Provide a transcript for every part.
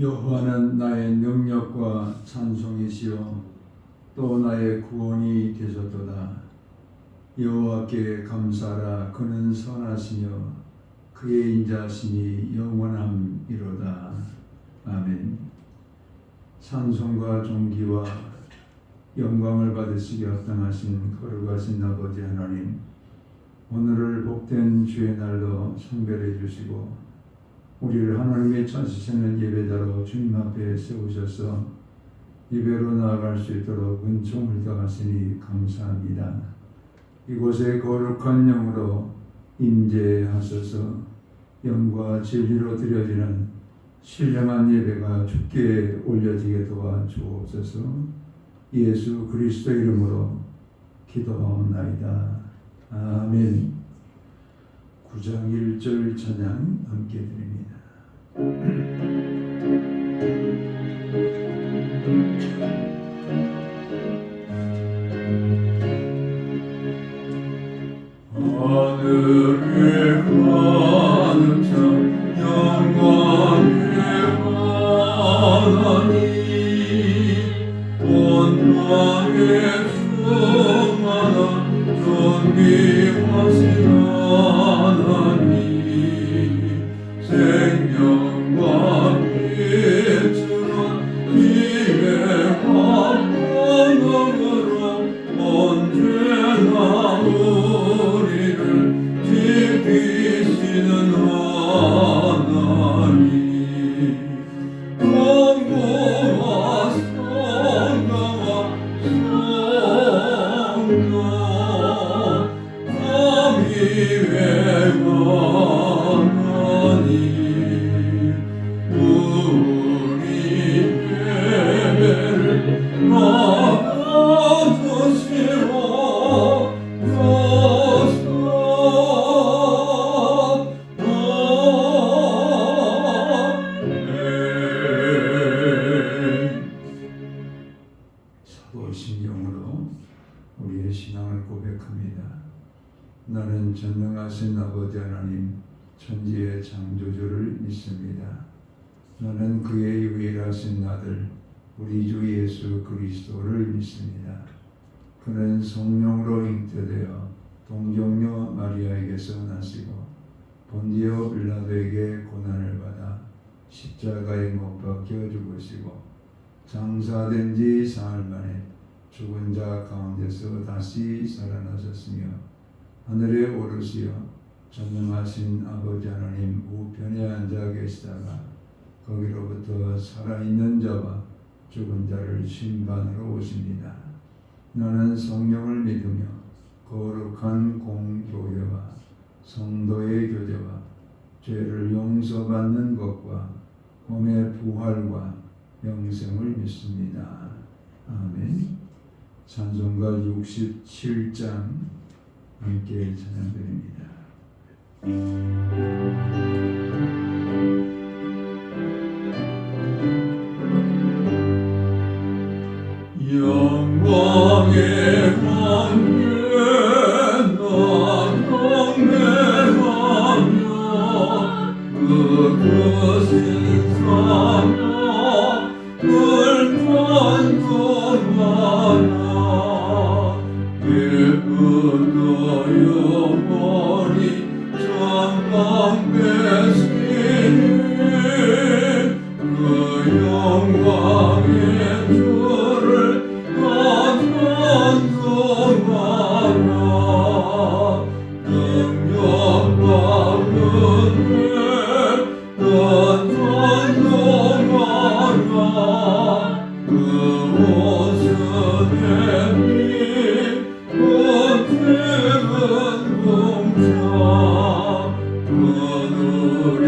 여호와는 나의 능력과 찬송이시요 또 나의 구원이 되셨도다. 여호와께 감사하라. 그는 선하시며 그의 인자하심이 영원함이로다. 아멘. 찬송과 존귀와 영광을 받으시기 합당하신 거룩하신 아버지 하나님, 오늘을 복된 주의 날로 성별해 주시고 우리를 하나님의 찾으시는 예배자로 주님 앞에 세우셔서 예배로 나아갈 수 있도록 은총을 더하시니 감사합니다. 이곳에 거룩한 영으로 임재하셔서 영과 진리로 드려지는 신령한 예배가 주께 올려지게 도와주옵소서. 예수 그리스도 이름으로 기도하옵나이다. 아멘. 9장 1절 찬양 함께 드립니다. 하늘에 가는 참 영광의 하나님, 온 땅에 충만한 존귀하신 하나님, 생명과 빛으로 지혜 감동으로 언제나 우리를 지키시는 하나님, 공고와 성령과 성령 삼위의 하나님, 우리 예배를 받아주시옵소서. 사도신경으로 우리의 신앙을 고백합니다. 나는 전능하신 아버지 하나님, 천지의 창조주를 믿습니다. 나는 그의 유일하신 아들 우리 주 예수 그리스도를 믿습니다. 그는 성령으로 잉태되어 동정녀 마리아에게서 나시고 본디오 빌라도에게 고난을 받아 십자가에 못 박혀 죽으시고 장사된 지 사흘 만에 죽은 자 가운데서 다시 살아나셨으며 하늘에 오르시어 전능하신 아버지 하나님 우편에 앉아 계시다가 거기로부터 살아있는 자와 죽은 자를 심판하러 오십니다. 나는 성령을 믿으며 거룩한 공교회와 성도의 교제와 죄를 용서받는 것과 몸의 부활과 영생을 믿습니다. 아멘. 찬송가 67장 함께 찬양드립니다. 영광의 광야에 경배하며 그것을 사며 늘 찬송하라. 예쁘도 영원히 전광되시니 그 영광의 주를 다 찬송하라. 능력과 은혜 다 찬송하라. 그 옷은 햇빛 꽃은 공차 그 노래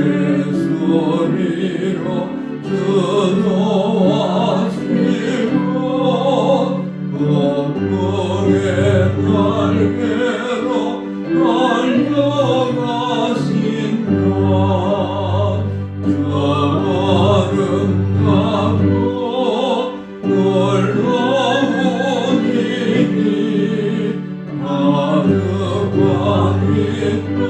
소리로 주노하시고 폭풍의 날개로 달려가신다. 저 아름답고 놀라운 일이 하늘과 있다.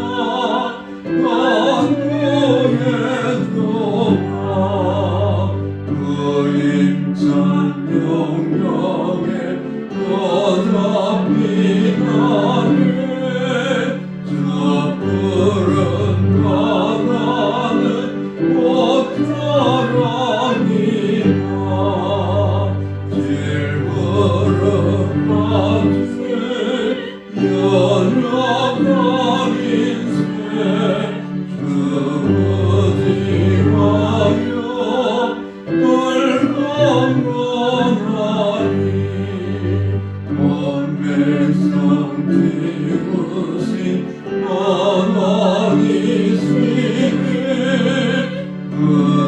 만유의 도와 살아가는 새 주지하여 널 강건하리 온 백성 키우신 하나님이시니 그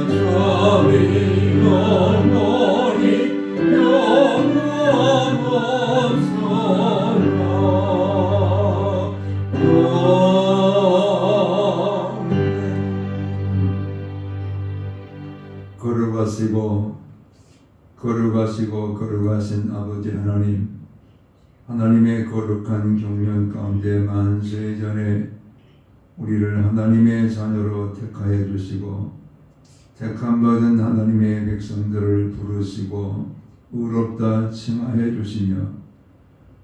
자비 영원히 영원한 사랑 거룩하신 아버지 하나님, 하나님의 거룩한 경륜 가운데 만세 전에 우리를 하나님의 자녀로 택하여 주시고 택함 받은 하나님의 백성들을 부르시고 의롭다 칭하여 주시며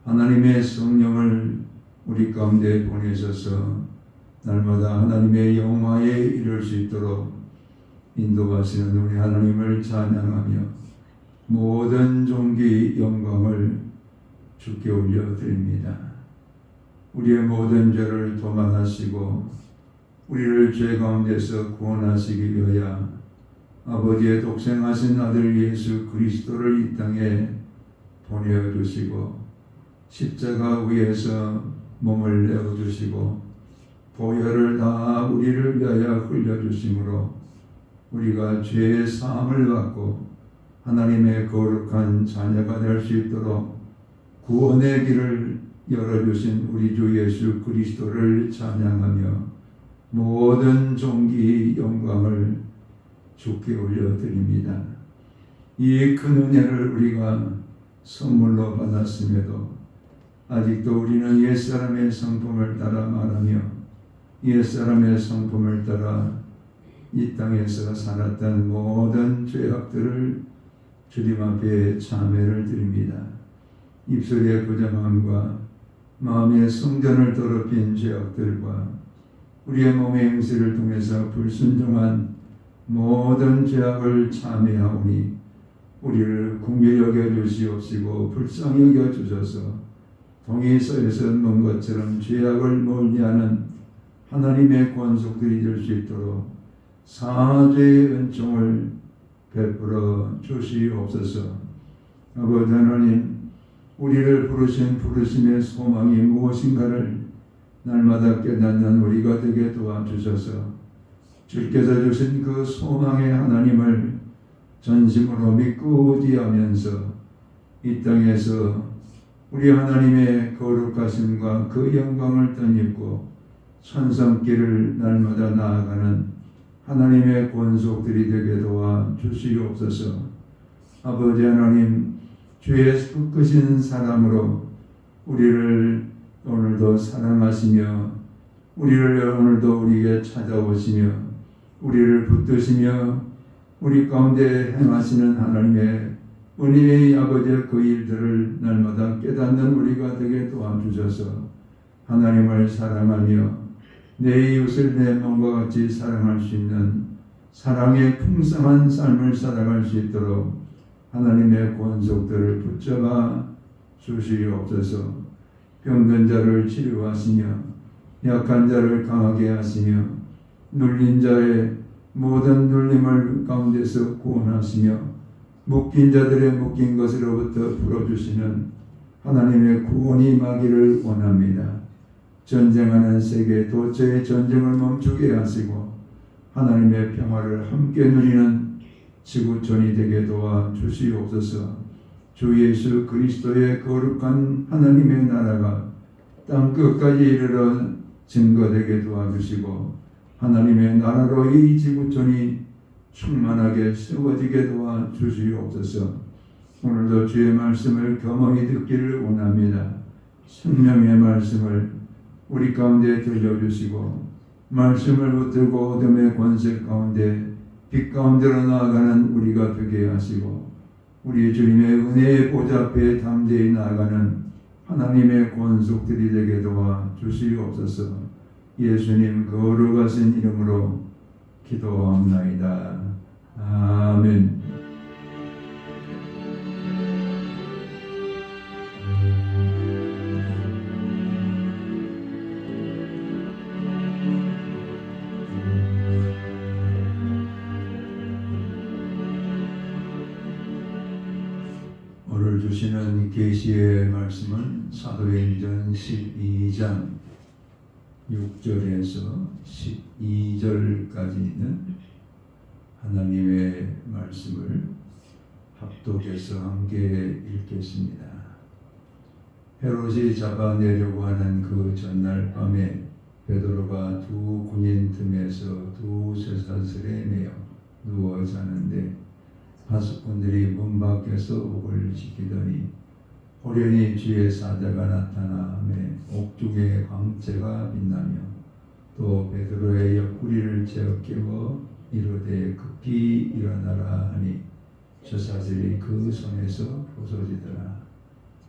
하나님의 성령을 우리 가운데 보내셔서 날마다 하나님의 영화에 이를 수 있도록 인도하시는 우리 하나님을 찬양하며 모든 존귀 영광을 주께 올려드립니다. 우리의 모든 죄를 도말하시고 우리를 죄 가운데서 구원하시기 위하여 아버지의 독생하신 아들 예수 그리스도를 이 땅에 보내어주시고 십자가 위에서 몸을 내어주시고 보혈을 다 우리를 위하여 흘려주심으로 우리가 죄의 사함을 받고 하나님의 거룩한 자녀가 될 수 있도록 구원의 길을 열어주신 우리 주 예수 그리스도를 찬양하며 모든 존귀 영광을 주께 올려드립니다. 이 큰 은혜를 우리가 선물로 받았음에도 아직도 우리는 옛사람의 성품을 따라 말하며 옛사람의 성품을 따라 이 땅에서 살았던 모든 죄악들을 주님 앞에 참회를 드립니다. 입술의 부정함과 마음의 성전을 더럽힌 죄악들과 우리의 몸의 행실을 통해서 불순종한 모든 죄악을 참회하오니 우리를 긍휼히 여겨 주시옵시고 불쌍히 여겨 주셔서 동해서에서 놓은 것처럼 죄악을 멀리하는 하나님의 권속들이 될 수 있도록 사죄의 은총을 베풀어 주시옵소서. 아버지 하나님, 우리를 부르신 부르심의 소망이 무엇인가를 날마다 깨닫는 우리가 되게 도와주셔서 주께서 주신 그 소망의 하나님을 전심으로 믿고 의지하면서 이 땅에서 우리 하나님의 거룩하심과 그 영광을 덧입고 천상길을 날마다 나아가는 하나님의 권속들이 되게 도와 주시옵소서. 아버지 하나님, 주의 크신 사랑으로 우리를 오늘도 사랑하시며 우리를 오늘도 우리에게 찾아오시며 우리를 붙드시며 우리 가운데 행하시는 하나님의 은혜의 아버지의 그 일들을 날마다 깨닫는 우리가 되게 도와주셔서 하나님을 사랑하며 내 이웃을 내 몸과 같이 사랑할 수 있는 사랑의 풍성한 삶을 살아갈 수 있도록 하나님의 권속들을 붙잡아 주시옵소서. 병든 자를 치료하시며 약한 자를 강하게 하시며 눌린 자의 모든 눌림을 가운데서 구원하시며 묶인 자들의 묶인 것으로부터 풀어주시는 하나님의 구원이 임하기를 원합니다. 전쟁하는 세계 도처의 전쟁을 멈추게 하시고 하나님의 평화를 함께 누리는 지구촌이 되게 도와 주시옵소서. 주 예수 그리스도의 거룩한 하나님의 나라가 땅 끝까지 이르러 증거되게 도와주시고 하나님의 나라로 이 지구촌이 충만하게 세워지게 도와 주시옵소서. 오늘도 주의 말씀을 겸허히 듣기를 원합니다. 생명의 말씀을 우리 가운데 들려주시고 말씀을 붙들고 어둠의 권세 가운데 빛 가운데로 나아가는 우리가 되게 하시고 우리 주님의 은혜의 보좌 앞에 담대히 나아가는 하나님의 권속들이 되게 도와 주시옵소서. 예수님 거룩하신 이름으로 기도합나이다. 아멘. 오늘 계시의 말씀은 사도행전 12장 6절에서 12절까지 있는 하나님의 말씀을 합독해서 함께 읽겠습니다. 헤롯이 잡아내려고 하는 그 전날 밤에 베드로가 두 군인 틈에서 두 쇠사슬에 매여 누워 자는데 파수꾼들이 문 밖에서 옥을 지키더니 호련히 주의 사자가 나타나매 옥중에 광채가 빛나며 또 베드로의 옆구리를 재어 깨워 이르되 급히 일어나라 하니 쇠사슬이 그 손에서 부서지더라.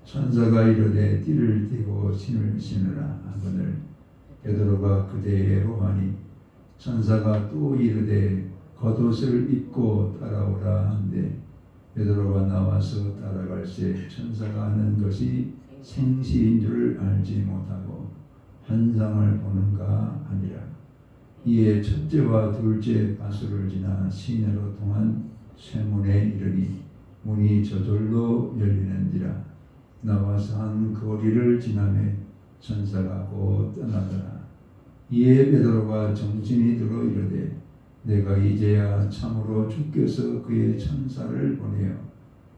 천사가 이르되 띠를 띠고 신을 신으라 하거늘 베드로가 그대로 하니 천사가 또 이르되 겉옷을 입고 따라오라 한데 베드로가 나와서 따라갈새 천사가 하는 것이 생시인 줄 알지 못하고 환상을 보는가 하니라. 이에 첫째와 둘째 가수를 지나 시내로 통한 쇠문에 이르니 문이 저절로 열리는지라. 나와서 한 거리를 지나매 천사가 곧 떠나더라. 이에 베드로가 정신이 들어 이르되 내가 이제야 참으로 주께서 그의 천사를 보내어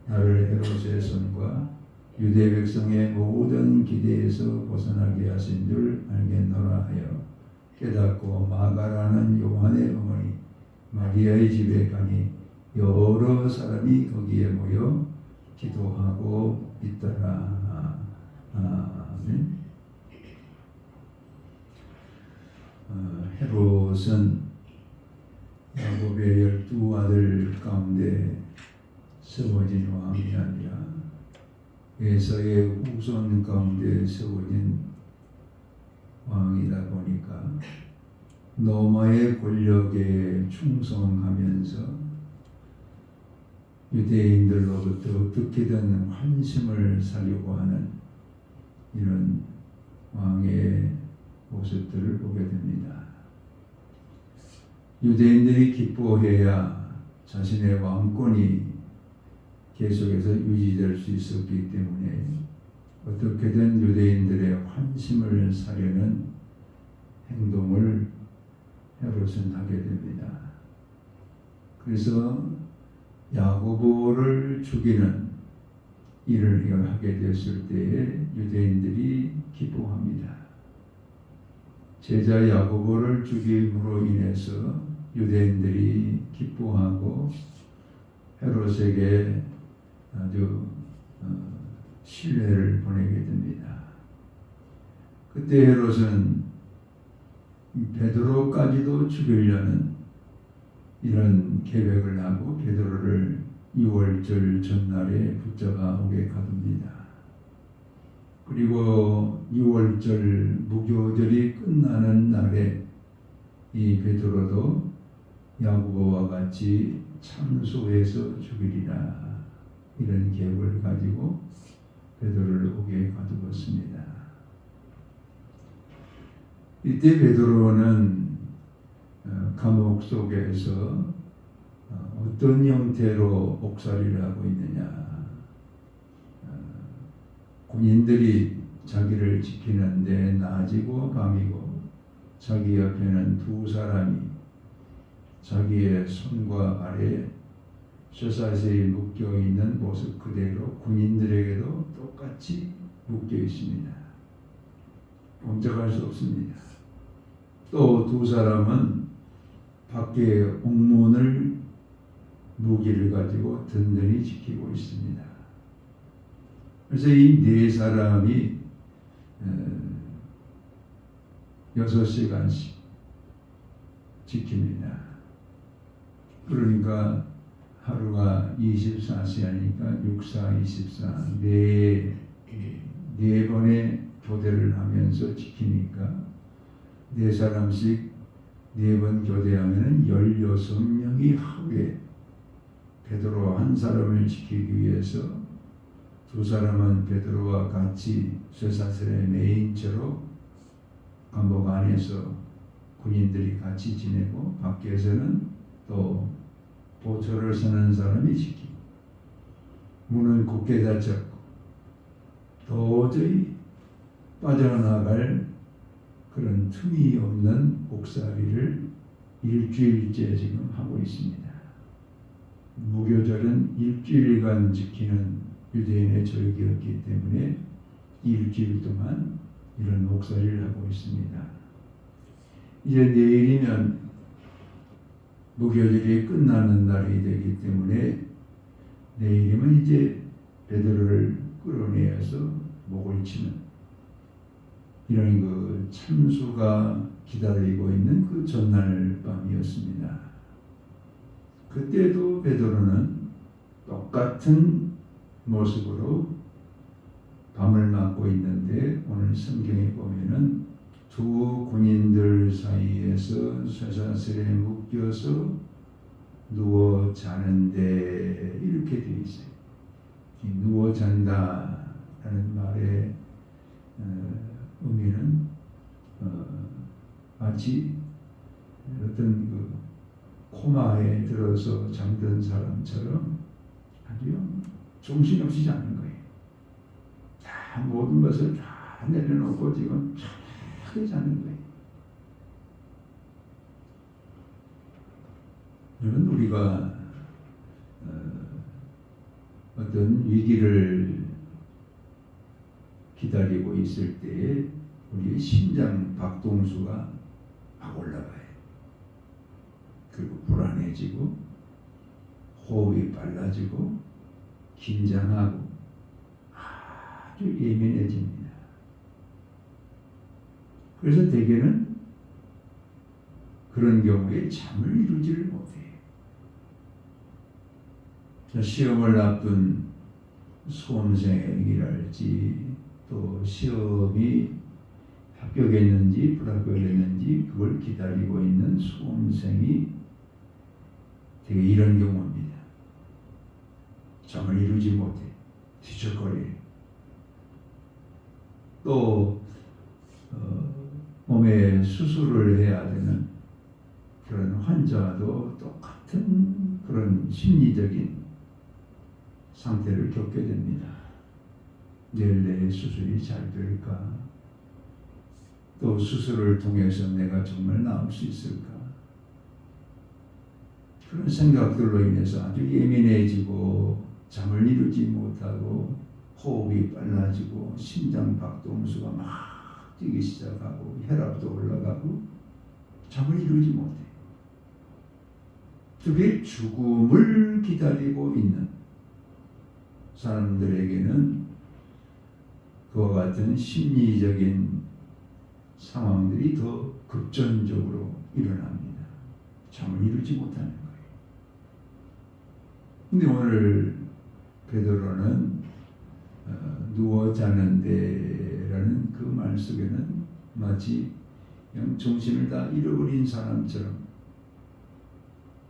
나를 헤롯의 손과 유대 백성의 모든 기대에서 벗어나게 하신 줄 알겠노라 하여 깨닫고 마가라는 요한의 어머니 마리아의 집에 가니 여러 사람이 거기에 모여 기도하고 있더라. 아멘. 헤롯은 야곱의 12 아들 가운데 세워진 왕이 아니라 에서의 후손 가운데 세워진 왕이다 보니까 로마의 권력에 충성하면서 유대인들로부터 어떻게든 환심을 사려고 하는 이런 왕의 모습들을 보게 됩니다. 유대인들이 기뻐해야 자신의 왕권이 계속해서 유지될 수 있었기 때문에 어떻게든 유대인들의 환심을 사려는 행동을 헤롯은 하게 됩니다. 그래서 야고보를 죽이는 일을 하게 됐을 때에 유대인들이 기뻐합니다. 제자 야고보를 죽임으로 인해서 유대인들이 기뻐하고 헤롯에게 아주 신뢰를 보내게 됩니다. 그때 헤롯은 베드로까지도 죽이려는 이런 계획을 하고 베드로를 6월절 전날에 붙잡아 오게 가둡니다. 그리고 6월절 무교절이 끝나는 날에 이 베드로도 야고보와 같이 참소해서 죽이리라 이런 계획을 가지고 베드로를 옥에 가두었습니다. 이때 베드로는 감옥 속에서 어떤 형태로 옥살이를 하고 있느냐. 군인들이 자기를 지키는데 낮이고 밤이고 자기 옆에는 두 사람이 자기의 손과 발에 쇠사슬이 묶여 있는 모습 그대로 군인들에게도 똑같이 묶여 있습니다. 범접할 수 없습니다. 또 두 사람은 밖에 옥문을 무기를 가지고 든든히 지키고 있습니다. 그래서 이 네 사람이 6시간씩 지킵니다. 그러니까 하루가 24시간이니까 6, 4, 24 네 번의 교대를 하면서 지키니까 네 사람씩 4번 교대하면 16명이 하루에 베드로 한 사람을 지키기 위해서 두 사람은 베드로와 같이 쇠사슬에 매인 채로 감옥 안에서 군인들이 같이 지내고 밖에서는 또 보초를 서는 사람이 지키고 문을 굳게 닫혔고 도저히 빠져나갈 그런 틈이 없는 목사리를 일주일째 지금 하고 있습니다. 무교절은 일주일간 지키는 유대인의 절기였기 때문에 일주일 동안 이런 목사리를 하고 있습니다. 이제 내일이면 무교절이 끝나는 날이 되기 때문에 내일이면 이제 베드로를 끌어내어서 목을 치는 이런 그 참수가 기다리고 있는 그 전날 밤이었습니다. 그때도 베드로는 똑같은 모습으로 밤을 맞고 있는데 오늘 성경에 보면은 두 군인들 사이에서 쇠사슬에 묶여서 누워 자는데 이렇게 되어 있어요. 이 누워 잔다라는 말의 의미는 마치 어떤 그 코마에 들어서 잠든 사람처럼 아주 정신없이 자는 거예요. 다 모든 것을 다 내려놓고 지금 편하게 자는 거예요. 여러분, 우리가 어떤 위기를 기다리고 있을 때에 우리의 심장 박동수가 막 올라가요. 그리고 불안해지고 호흡이 빨라지고 긴장하고 아주 예민해집니다. 그래서 대개는 그런 경우에 잠을 이루지를 못해요. 시험을 앞둔 수험생이랄지 또 시험이 합격했는지 불합격했는지 그걸 기다리고 있는 수험생이 되게 이런 경우입니다. 잠을 이루지 못해 뒤척거려요. 또 몸에 수술을 해야 되는 그런 환자도 똑같은 그런 심리적인 상태를 겪게 됩니다. 내일 내 수술이 잘 될까? 또 수술을 통해서 내가 정말 나을 수 있을까? 그런 생각들로 인해서 아주 예민해지고 잠을 이루지 못하고 호흡이 빨라지고 심장 박동수가 막 뛰기 시작하고 혈압도 올라가고 잠을 이루지 못해. 그게 죽음을 기다리고 있는 사람들에게는 그와 같은 심리적인 상황들이 더 급전적으로 일어납니다. 잠을 이루지 못하는 거예요. 근데 오늘 베드로는 누워 자는데라는 그 말 속에는 마치 그냥 정신을 다 잃어버린 사람처럼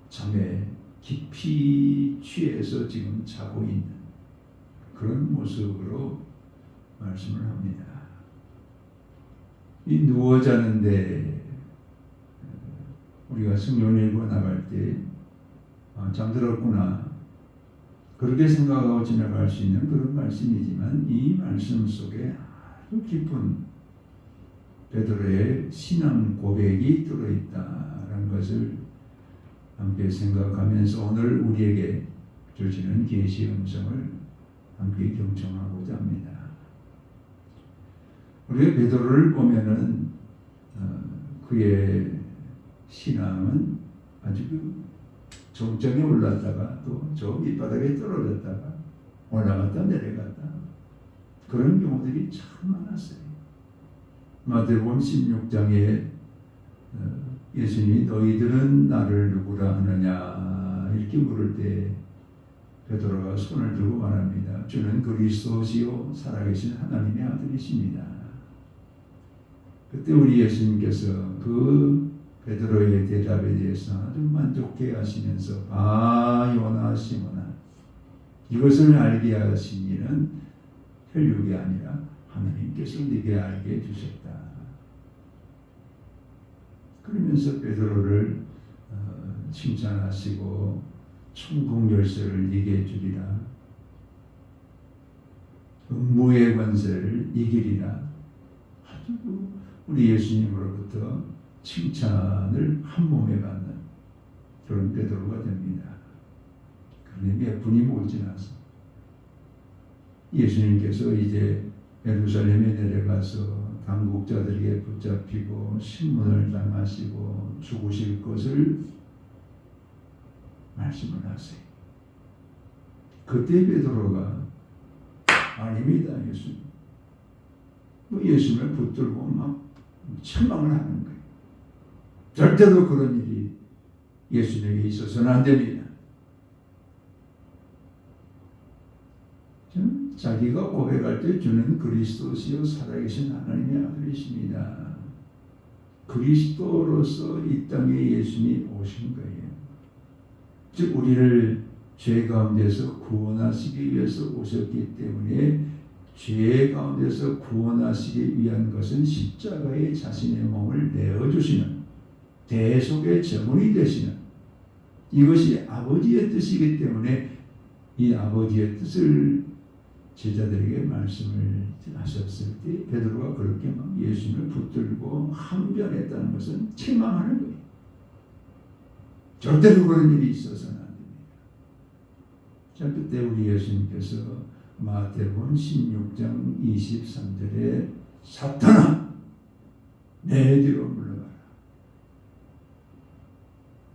잠에 깊이 취해서 지금 자고 있는 그런 모습으로 말씀을 합니다. 이 누워 자는데 우리가 성경을 읽고 나갈 때 잠들었구나 그렇게 생각하고 지나갈 수 있는 그런 말씀이지만 이 말씀 속에 아주 깊은 베드로의 신앙 고백이 들어있다는 것을 함께 생각하면서 오늘 우리에게 주시는 계시 음성을 함께 경청하고자 합니다. 우리가 베드로를 보면은 그의 신앙은 아주 정점에 올랐다가 또 저 밑바닥에 떨어졌다가 올라갔다 내려갔다 그런 경우들이 참 많았어요. 마태복음 16장에 예수님이 너희들은 나를 누구라 하느냐 이렇게 물을 때 베드로가 손을 들고 말합니다. 주는 그리스도시요 살아계신 하나님의 아들이십니다. 그때 우리 예수님께서 그 베드로의 대답에 대해서 아주 만족해 하시면서 요나 시몬아 이것을 알게 하신 이는 혈육이 아니라 하나님께서 네게 알게 해주셨다. 그러면서 베드로를 칭찬하시고 천국 열쇠를 네게 주리라. 음부의 권세를 이기리라. 아주 우리 예수님으로부터 칭찬을 한 몸에 받는 그런 베드로가 됩니다. 그런데 몇 분이 모지나서 예수님께서 이제 예루살렘에 내려가서 당국자들에게 붙잡히고 신문을 당하시고 죽으실 것을 말씀을 하세요. 그때 베드로가 아닙니다, 예수님. 예수님을 붙들고 막 책망을 하는 거예요. 절대로 그런 일이 예수님에게 있어서는 안 됩니다. 자기가 고백할 때 주는 그리스도시요 살아계신 하나님의 아들이십니다. 그리스도로서 이 땅에 예수님이 오신 거예요. 즉 우리를 죄 가운데서 구원하시기 위해서 오셨기 때문에 죄 가운데서 구원하시기 위한 것은 십자가에 자신의 몸을 내어주시는 대속의 제물이 되시는 이것이 아버지의 뜻이기 때문에 이 아버지의 뜻을 제자들에게 말씀을 하셨을 때 베드로가 그렇게 막 예수님을 붙들고 항변했다는 것은 책망하는 거예요. 절대로 그런 일이 있어서는 안 됩니다. 자, 그때 우리 예수님께서 마태복음 16장 23절에 사탄아 내 뒤로 물러가라.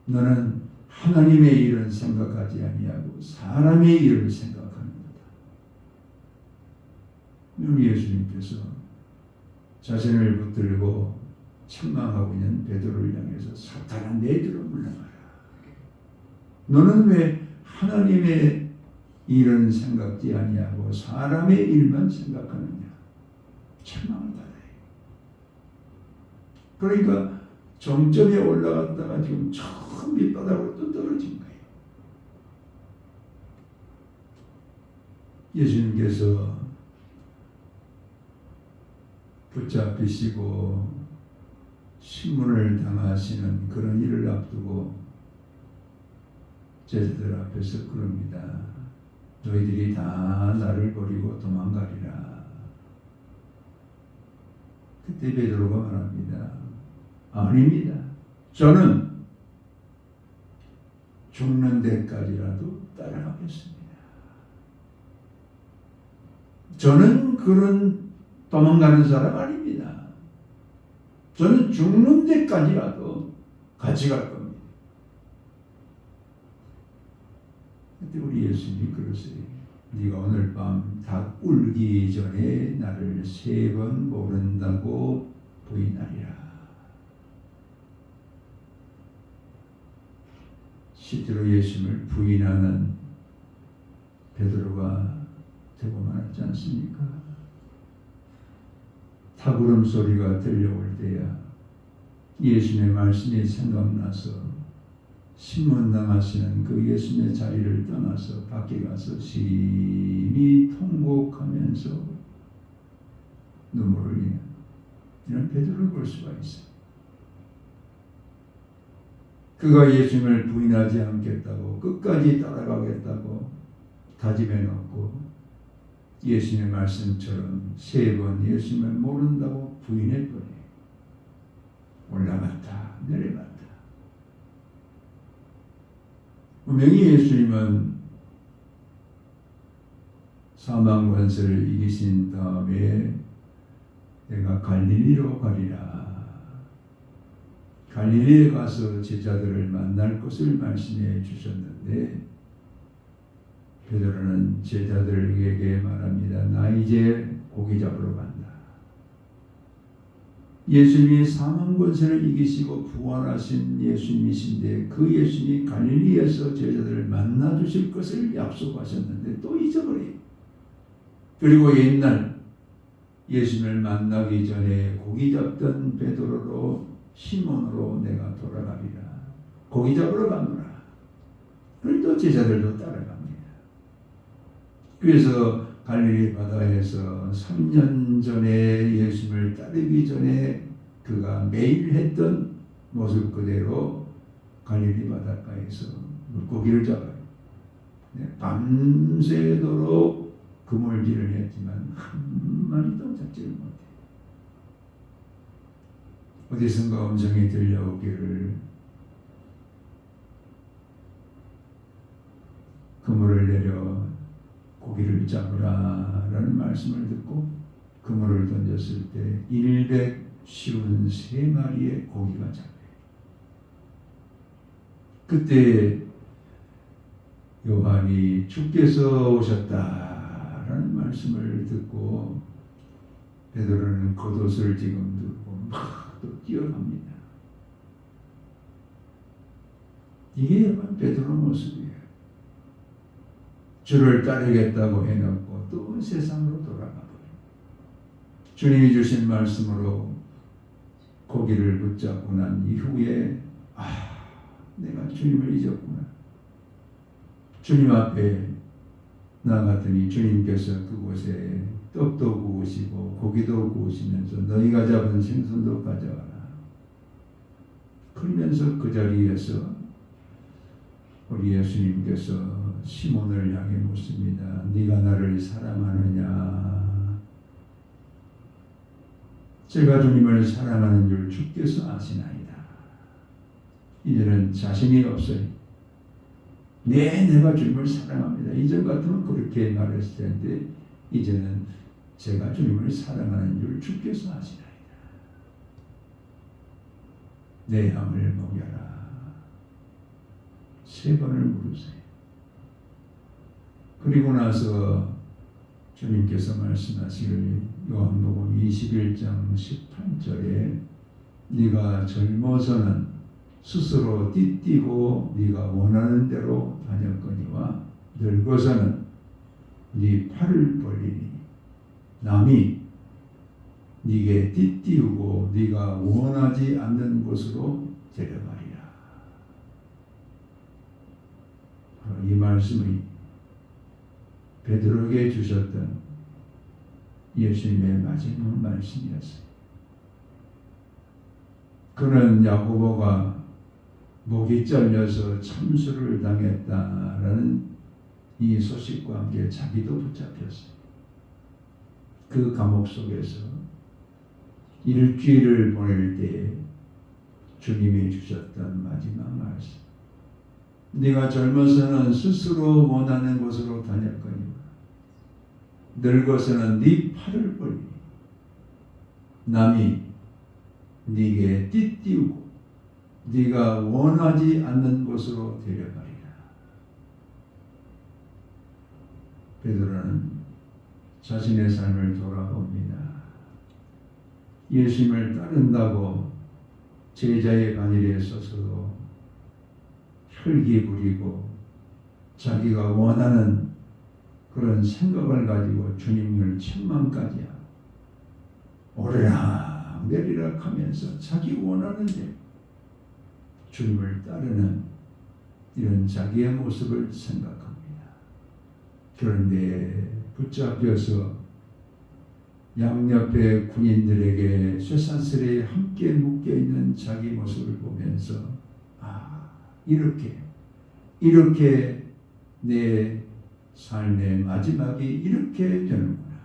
너는 하나님의 일을 생각하지 아니하고 사람의 일을 생각하는 거다. 우리 예수님께서 자신을 붙들고 책망하고 있는 베드로를 향해서 사탄아 내 뒤로 물러가라. 너는 왜 하나님의 일은 생각지 아니하고 사람의 일만 생각하느냐. 책망을 받아요. 그러니까 정점에 올라갔다가 지금 처음 밑바닥으로 또 떨어진 거예요. 예수님께서 붙잡히시고 신문을 당하시는 그런 일을 앞두고 제자들 앞에서 그럽니다. 너희들이 다 나를 버리고 도망가리라. 그때 베드로가 말합니다. 아닙니다. 저는 죽는 데까지라도 따라가겠습니다. 저는 그런 도망가는 사람 아닙니다. 저는 죽는 데까지라도 같이 갈 겁니다. 그때 우리 예수님이 그러세요. 네가 오늘 밤 닭 울기 전에 나를 3번 모른다고 부인하리라. 실제로 예수님을 부인하는 베드로가 되고 말았지 않습니까? 탁구름 소리가 들려올 때야 예수님의 말씀이 생각나서 신문 당하시는 그 예수님의 자리를 떠나서 밖에 가서 심히 통곡하면서 눈물을 흘리는 이런 베드로를 볼 수가 있어요. 그가 예수님을 부인하지 않겠다고 끝까지 따라가겠다고 다짐해 놓고 예수님의 말씀처럼 3번 예수님을 모른다고 부인해버려요. 올라갔다 내려갔다. 분명히 예수님은 사망 권세를 이기신 다음에 내가 갈릴리로 가리라. 갈릴리에 가서 제자들을 만날 것을 말씀해 주셨는데 베드로는 제자들에게 말합니다. 나 이제 고기 잡으러 간다. 예수님이 사망 권세를 이기시고 부활하신 예수님이신데 그 예수님이 갈릴리에서 제자들을 만나 주실 것을 약속하셨는데 또 잊어버려요. 그리고 옛날 예수님을 만나기 전에 고기 잡던 베드로로 시몬으로 내가 돌아가리라. 고기 잡으러 가노라. 그리고 또 제자들도 따라갑니다. 그래서 갈릴리 바다에서 3년 전에 예수님을 따르기 전에 그가 매일 했던 모습 그대로 갈릴리 바닷가에서 물고기를 잡아요. 밤새도록 그물질을 했지만 한 마리도 잡지를 못해. 어디선가 음성이 들려오기를 그물을 내려 고기를 잡으라라는 말씀을 듣고 그물을 던졌을 때 153마리의 고기가 잡혀요. 그때 요한이 주께서 오셨다라는 말씀을 듣고 베드로는 겉옷을 지금 들고 막 또 뛰어갑니다. 이게 약간 베드로 모습이에요. 주를 따르겠다고 해놓고 또 세상으로 돌아가 버려요. 주님이 주신 말씀으로 고기를 붙잡고 난 이후에 내가 주님을 잊었구나. 주님 앞에 나갔더니 주님께서 그곳에 떡도 구우시고 고기도 구우시면서 너희가 잡은 생선도 가져와라. 그러면서 그 자리에서 우리 예수님께서 시몬을 향해 묻습니다. 네가 나를 사랑하느냐? 제가 주님을 사랑하는 줄 주께서 아시나이다. 이제는 자신이 없어요. 내가 주님을 사랑합니다. 이전 같으면 그렇게 말했을 텐데 이제는 제가 주님을 사랑하는 줄 주께서 아시나이다. 내 양을 먹여라. 3번을 물으세요. 그리고 나서 주님께서 말씀하시길 요한복음 21장 18절에 네가 젊어서는 스스로 띠띠고 네가 원하는 대로 다녔거니와 늙어서는 네 팔을 벌리니 남이 네게 띠띠우고 네가 원하지 않는 곳으로 데려가리라. 이 말씀이 베드로에게 주셨던 예수님의 마지막 말씀이었어요. 그는 야고보가 목이 잘려서 참수를 당했다라는 이 소식과 함께 자기도 붙잡혔어요. 그 감옥 속에서 일주일을 보낼 때 주님이 주셨던 마지막 말씀. 네가 젊어서는 스스로 원하는 곳으로 다녔거니와 늙어서는 네 팔을 벌리니 남이 네게 띠띠우고 네가 원하지 않는 곳으로 데려가리라. 베드로는 자신의 삶을 돌아봅니다. 예수님을 따른다고 제자의 반열에 서서도 혈기 부리고 자기가 원하는 그런 생각을 가지고 주님을 책망까지 하고 오르락 내리락 하면서 자기 원하는 대로 주님을 따르는 이런 자기의 모습을 생각합니다. 그런데 붙잡혀서 양옆의 군인들에게 쇠사슬에 함께 묶여있는 자기 모습을 보면서 이렇게 내 삶의 마지막이 이렇게 되는구나.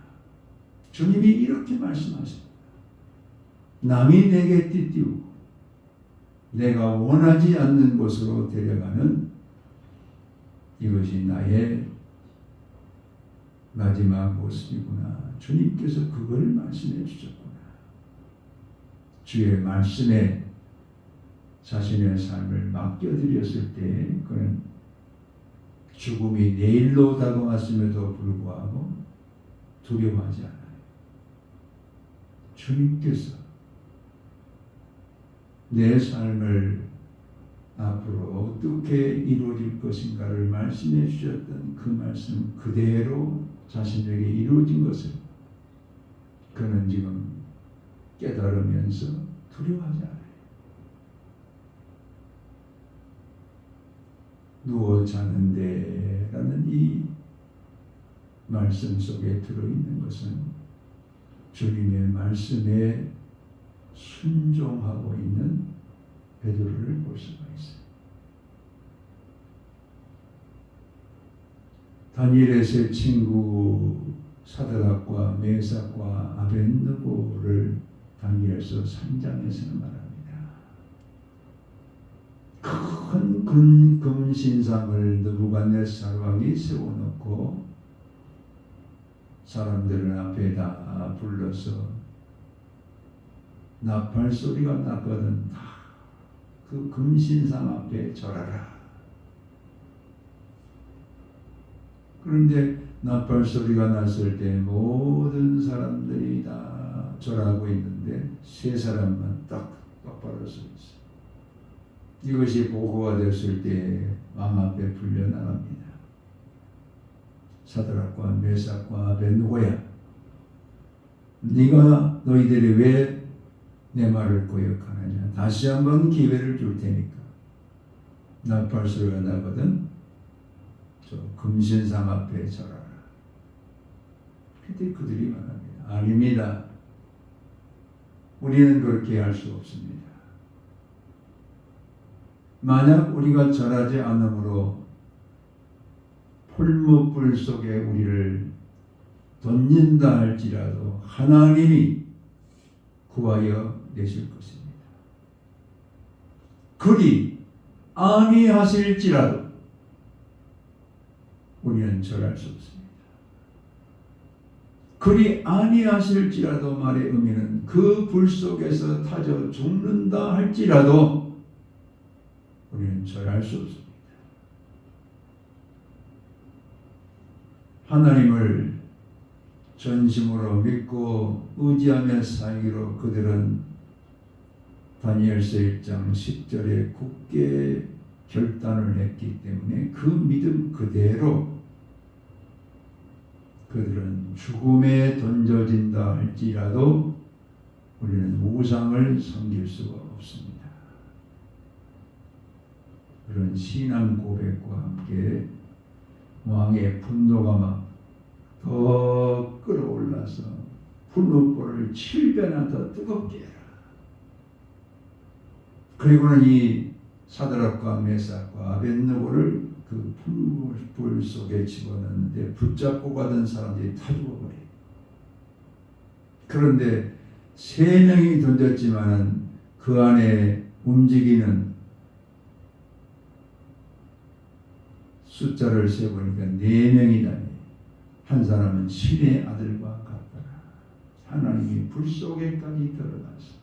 주님이 이렇게 말씀하십니다. 남이 내게 띠띠우고 내가 원하지 않는 곳으로 데려가는 이것이 나의 마지막 모습이구나. 주님께서 그걸 말씀해 주셨구나. 주의 말씀에 자신의 삶을 맡겨드렸을 때 그는 죽음이 내일로 다가왔음에도 불구하고 두려워하지 않아요. 주님께서 내 삶을 앞으로 어떻게 이루어질 것인가를 말씀해 주셨던 그 말씀 그대로 자신에게 이루어진 것을 그는 지금 깨달으면서 두려워하지 않아요. 누워 자는데 라는 이 말씀 속에 들어있는 것은 주님의 말씀에 순종하고 있는 베드로를 볼 수가 있어요. 다니엘의 세 친구 사드락과 메삭과 아벳느고를 다니엘서 3장에서는 말합니다. 큰 금신상을 느부갓네살 왕이 세워놓고 사람들을 앞에다 불러서 나팔 소리가 났거든. 다 그 금신상 앞에 절하라. 그런데 나팔 소리가 났을 때 모든 사람들이 다 절하고 있는데 세 사람만 딱 똑바로 서 있어. 이것이 보고가 됐을 때 왕 앞에 불려나갑니다. 사드락과 메삭과 아벳느고야, 네가 너희들이 왜 내 말을 거역하느냐? 다시 한번 기회를 줄 테니까. 나팔 소리가 나거든. 저 금신상 앞에 절하라. 그때 그들이 말합니다. 아닙니다. 우리는 그렇게 할 수 없습니다. 만약 우리가 절하지 않으므로 풀무불 속에 우리를 던진다 할지라도 하나님이 구하여 내실 것입니다. 그리 아니하실지라도 우리는 절할 수 없습니다. 그리 아니하실지라도 말의 의미는 그 불 속에서 타져 죽는다 할지라도 우리는 절할 수 없습니다. 하나님을 전심으로 믿고 의지하며 살기로 그들은 다니엘서 1장 10절에 굳게 결단을 했기 때문에 그 믿음 그대로 그들은 죽음에 던져진다 할지라도 우리는 우상을 섬길 수가 없습니다. 그런 신앙 고백과 함께 왕의 분노가 막 더 끌어올라서 풀무불을 7배나 더 뜨겁게 해라. 그리고는 이 사드락과 메삭과 아벳느고를 그 풀무불 속에 집어넣는데 붙잡고 가던 사람들이 다 죽어버려요. 그런데 3명이 던졌지만은 그 안에 움직이는 숫자를 세보니까 4명이다니. 한 사람은 신의 아들과 같더라. 하나님이 불 속에까지 들어가서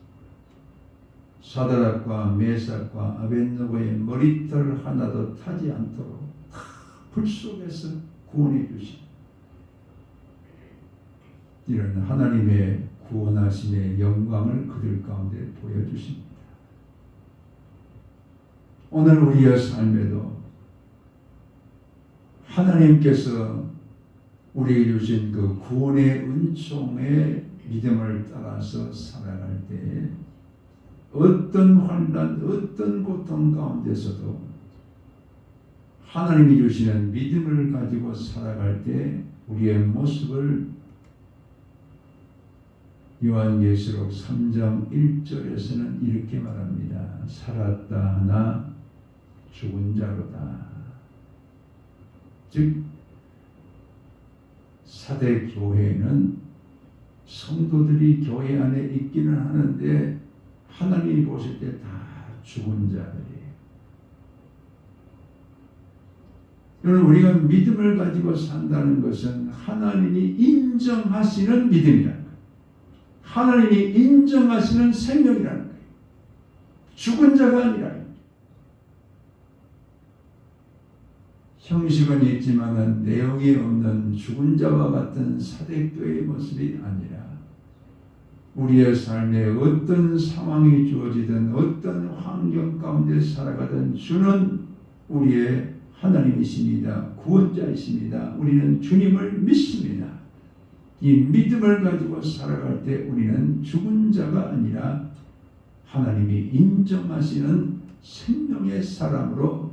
사드락과 메삭과 아벳느고의 머리털 하나도 타지 않도록 다 불 속에서 구원해 주신 이런 하나님의 구원하심의 영광을 그들 가운데 보여주십니다. 오늘 우리의 삶에도 하나님께서 우리에게 주신 그 구원의 은총의 믿음을 따라서 살아갈 때 어떤 환난, 어떤 고통 가운데서도 하나님이 주시는 믿음을 가지고 살아갈 때 우리의 모습을 요한계시록 3장 1절에서는 이렇게 말합니다. 살았다 하나 죽은 자로다. 즉 사대 교회는 성도들이 교회 안에 있기는 하는데 하나님이 보실 때 다 죽은 자들이에요. 여러분, 우리가 믿음을 가지고 산다는 것은 하나님이 인정하시는 믿음이라는 거예요. 하나님이 인정하시는 생명이라는 거예요. 죽은 자가 아니라 형식은 있지만 내용이 없는 죽은 자와 같은 사대교회의 모습이 아니라 우리의 삶에 어떤 상황이 주어지든 어떤 환경 가운데 살아가든 주는 우리의 하나님이십니다. 구원자이십니다. 우리는 주님을 믿습니다. 이 믿음을 가지고 살아갈 때 우리는 죽은 자가 아니라 하나님이 인정하시는 생명의 사람으로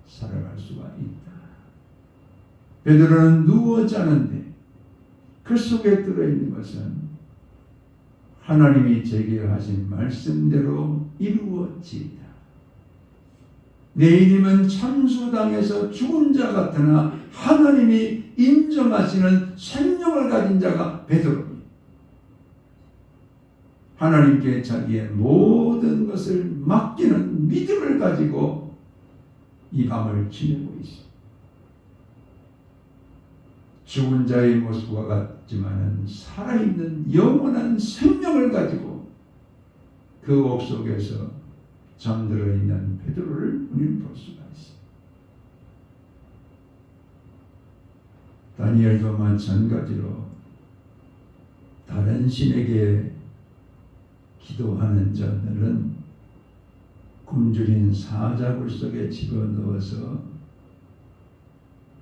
살아갈 수가 있다. 베드로는 누워 자는데 그 속에 들어있는 것은 하나님이 제게 하신 말씀대로 이루어지리라. 내일이면 참수당에서 죽은 자 같으나 하나님이 인정하시는 생명을 가진 자가 베드로입니다. 하나님께 자기의 모든 것을 맡기는 믿음을 가지고 이 밤을 지내고 있습니다. 죽은 자의 모습과 같지만 살아있는 영원한 생명을 가지고 그 옥 속에서 잠들어 있는 베드로를 우리는 볼 수가 있습니다. 다니엘도 마찬가지로 다른 신에게 기도하는 자들은 굶주린 사자굴 속에 집어넣어서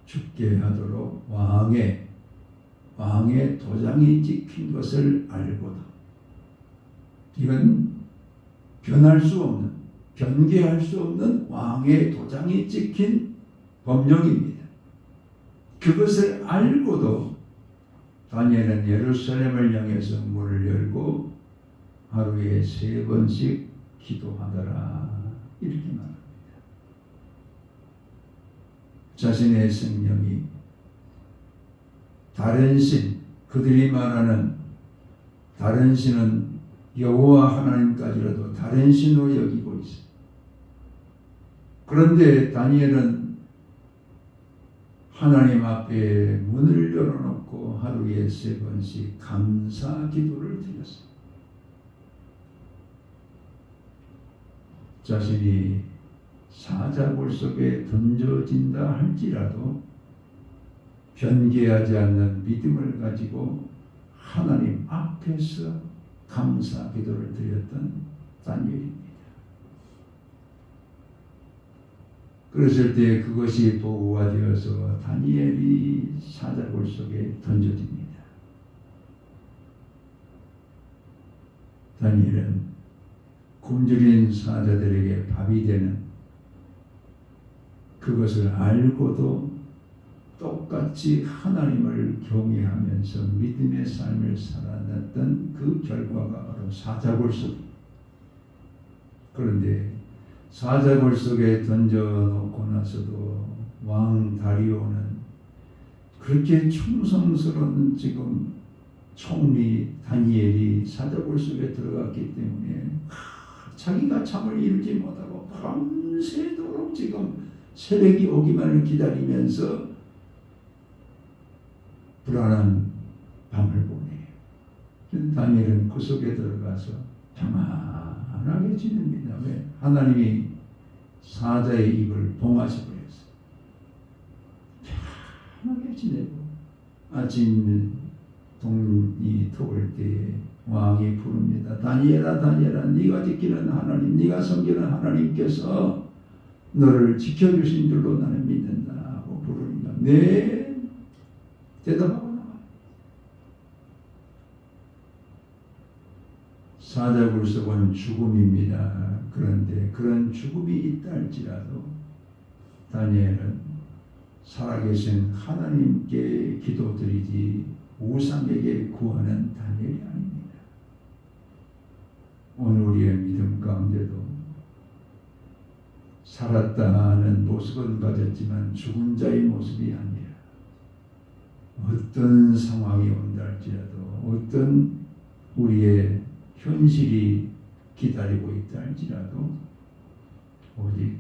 죽게 하도록 왕의 도장이 찍힌 것을 알고도 이건 변할 수 없는, 변개할 수 없는 왕의 도장이 찍힌 법령입니다. 그것을 알고도 다니엘은 예루살렘을 향해서 문을 열고 하루에 3번씩 기도하더라 이렇게 말합니다. 자신의 생명이 다른 신, 그들이 말하는 다른 신은 여호와 하나님까지라도 다른 신으로 여기고 있어요. 그런데 다니엘은 하나님 앞에 문을 열어놓고 하루에 3번씩 감사 기도를 드렸어요. 자신이 사자굴 속에 던져진다 할지라도 변개하지 않는 믿음을 가지고 하나님 앞에서 감사 기도를 드렸던 다니엘입니다. 그랬을 때 그것이 도구가 되어서 다니엘이 사자굴 속에 던져집니다. 다니엘은 굶주린 사자들에게 밥이 되는 그것을 알고도 똑같이 하나님을 경외하면서 믿음의 삶을 살아냈던 그 결과가 바로 사자굴 속. 그런데 사자굴 속에 던져놓고 나서도 왕 다리오는 그렇게 충성스러운 지금 총리 다니엘이 사자굴 속에 들어갔기 때문에 자기가 잠을 이루지 못하고 밤새도록 지금 새벽이 오기만을 기다리면서 불안한 밤을 보내요. 다니엘은 그 속에 들어가서 평안하게 지냅니다. 왜? 하나님이 사자의 입을 봉하시고 했어요. 평안하게 지내고 아침 동이 터올 때에 왕이 부릅니다. 다니엘아 다니엘아 네가 지키는 하나님 네가 섬기는 하나님께서 너를 지켜주신 줄로 나는 믿는다 하고 부르니까 네 대답하고 나와요. 사자굴 속은 죽음입니다. 그런데 그런 죽음이 있다 할지라도 다니엘은 살아계신 하나님께 기도드리지 우상에게 구하는 다니엘이 아닙니다. 오늘 우리의 믿음 가운데도 살았다는 모습은 가졌지만 죽은 자의 모습이 아니라 어떤 상황이 온다 할지라도 어떤 우리의 현실이 기다리고 있다 할지라도 오직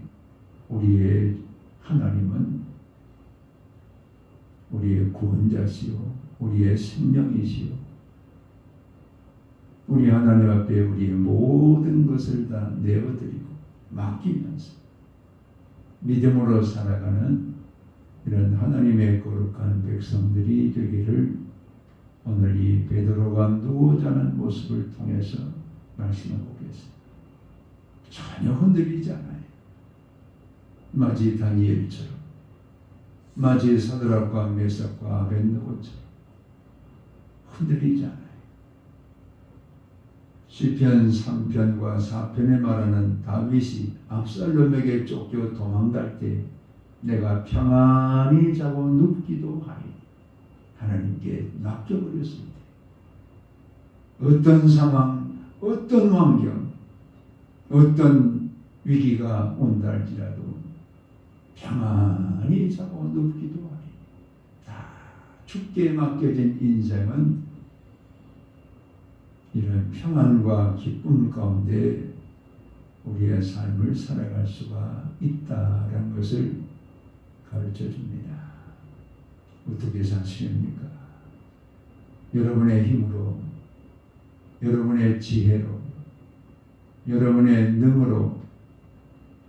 우리의 하나님은 우리의 구원자시요 우리의 생명이시요 우리 하나님 앞에 우리의 모든 것을 다 내어드리고 맡기면서 믿음으로 살아가는 이런 하나님의 거룩한 백성들이 되기를 오늘 이 베드로가 누워자 하는 모습을 통해서 말씀하고 계십니다. 전혀 흔들리지 않아요. 마치 다니엘처럼 마치 사드락과 메삭과 아벤느고처럼 흔들리지 않아요. 시편 3편과 4편에 말하는 다윗이 압살롬에게 쫓겨 도망갈 때 내가 평안히 자고 눕기도 하리 하나님께 맡겨버렸습니다. 어떤 상황, 어떤 환경, 어떤 위기가 온다 할지라도 평안히 자고 눕기도 하리. 주께 맡겨진 인생은 이런 평안과 기쁨 가운데 우리의 삶을 살아갈 수가 있다라는 것을 가르쳐 줍니다. 어떻게 사시렵니까? 여러분의 힘으로, 여러분의 지혜로, 여러분의 능으로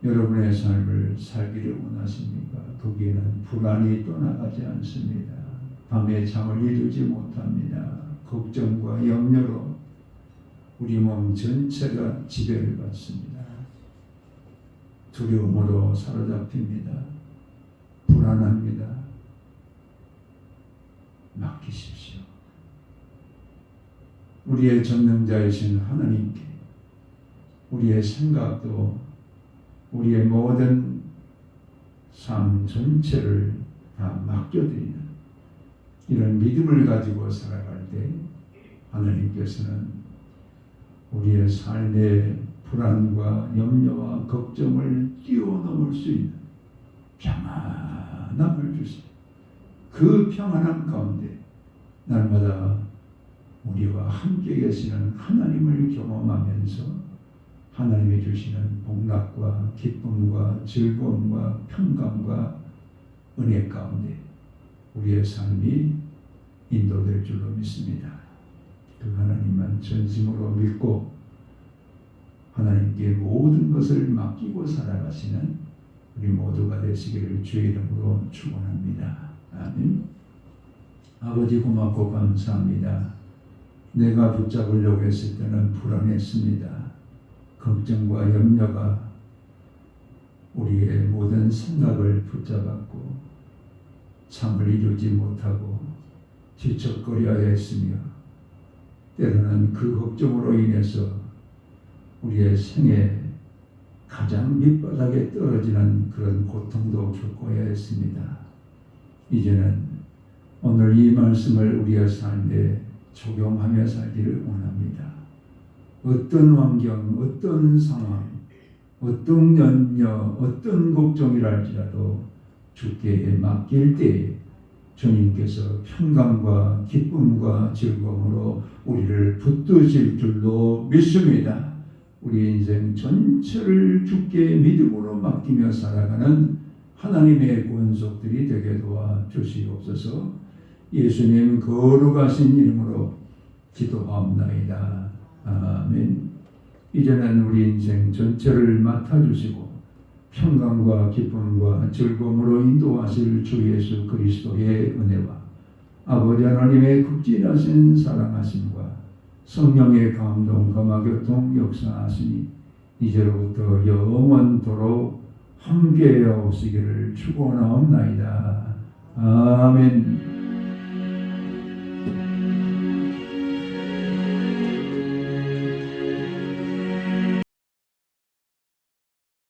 여러분의 삶을 살기를 원하십니까? 거기에는 불안이 떠나가지 않습니다. 밤에 잠을 이루지 못합니다. 걱정과 염려로 우리 몸 전체가 지배를 받습니다. 두려움으로 사로잡힙니다. 불안합니다. 맡기십시오. 우리의 전능자이신 하나님께 우리의 생각도 우리의 모든 삶 전체를 다 맡겨드리는 이런 믿음을 가지고 살아갈 때 하나님께서는 우리의 삶의 불안과 염려와 걱정을 뛰어넘을 수 있는 평안함을 주시고 그 평안함 가운데 날마다 우리와 함께 계시는 하나님을 경험하면서 하나님이 주시는 복락과 기쁨과 즐거움과 평강과 은혜 가운데 우리의 삶이 인도될 줄로 믿습니다. 그 하나님만 전심으로 믿고 하나님께 모든 것을 맡기고 살아가시는 우리 모두가 되시기를 주의 이름으로 축원합니다. 아멘. 아버지 고맙고 감사합니다. 내가 붙잡으려고 했을 때는 불안했습니다. 걱정과 염려가 우리의 모든 생각을 붙잡았고 잠을 이루지 못하고 뒤척거려야 했으며 때로는 그 걱정으로 인해서 우리의 생에 가장 밑바닥에 떨어지는 그런 고통도 겪어야 했습니다. 이제는 오늘 이 말씀을 우리의 삶에 적용하며 살기를 원합니다. 어떤 환경, 어떤 상황, 어떤 염려, 어떤 걱정이랄지라도 주께 맡길 때에 주님께서 평강과 기쁨과 즐거움으로 우리를 붙드실 줄로 믿습니다. 우리 인생 전체를 주께 믿음으로 맡기며 살아가는 하나님의 권속들이 되게 도와 주시옵소서. 예수님 거룩하신 이름으로 기도하옵나이다. 아멘. 이제는 우리 인생 전체를 맡아주시고 평강과 기쁨과 즐거움으로 인도하실 주 예수 그리스도의 은혜와 아버지 하나님의 극진하신 사랑하심과 성령의 감동, 감화교통 역사하시니 이제로부터 영원토록 함께하옵시기를 축원하옵나이다. 아멘.